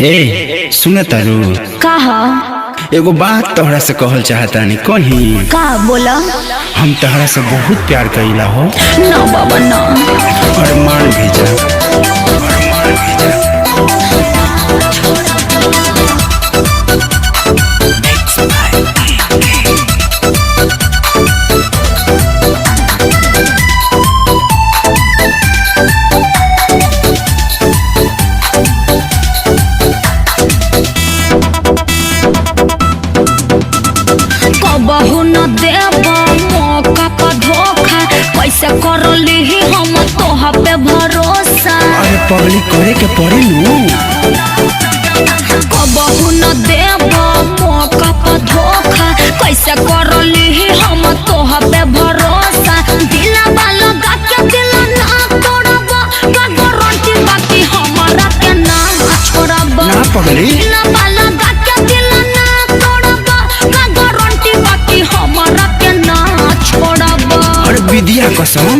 ए सुन तारू कहा एगो बात तोहरा से कहल चाहता नहीं कहीं का बोला। हम तोहरा से बहुत प्यार कईला हो। ना बाबा ना। अरमान भेजा कबहू न देब मौका का धोखा, कैसे कर ली हम तोहा पे भरोसा। अरे पगली करे के पड़ी नू। कबहू न देब मौका का धोखा, कैसे कर ली हम तोहा पे भरोसा। दिलवा लगा के दिल ना तोड़ब, का गारंटी बाकी हमारा के ना छोड़ब। ना पगली दिलवा लगा के दिल ना तोड़ब, का गारंटी बाकी हमारा के ना छोड़ब। अरे विद्या कसम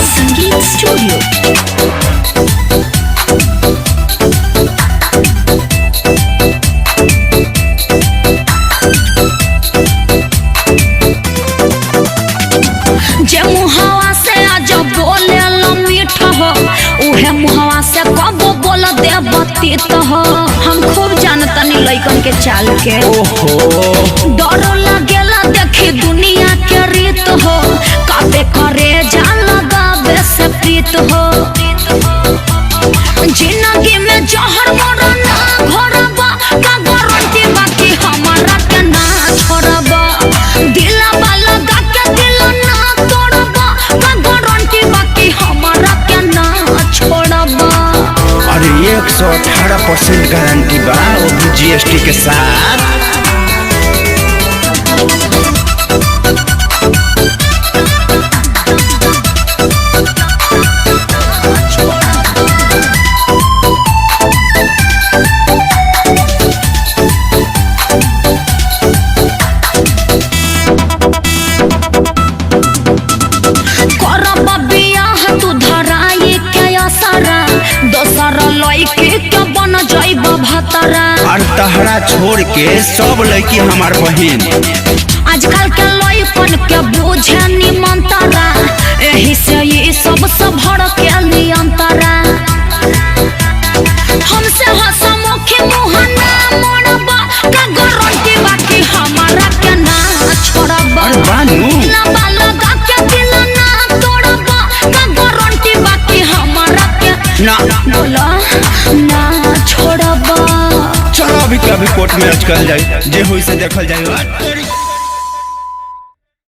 संगीत स्टूडियो। जे मुहावा से आज बोले मीठ हो, उहे मुहावा से कब बोल दे बत्तीत हो। हम खूब जानतनी लइकन के चाल के। ओहो डर लगेला देखी दुनिया के रीत हो, काबे करे जा लगावे से प्रीत हो। जिंदगी में जहर मरा ना घोरबा, का गारंटी बाकी हमारा के ना छोड़बा। दिलवा लगा के दिल ना तोड़बा, का गारंटी बाकी हमारा के ना छोड़बा। अरे 118% गारंटी बा, वो भी GST के साथ। करब बियाह तू धराई के असरा, दोसर लइके के बन जाइब भतरा। और तहरा छोड़ के सब लड़की हमार बहिन। आजकल के लइकन के बुझे निमंतरा, एही से ये सब भड़ के नियंतरा। हमसे हंसमुखी मुँह ना मोड़बा, का गारंटी बाकी हमारा के ना छोड़बा। अरे बानू दिलवा लगा के दिल ना तोड़बा, का गारंटी बाकी हमारा के ना बोला ना छोड़बा। चलो अभी कभी कोर्ट में अटकल जाए, जे हुई से देखल जाए।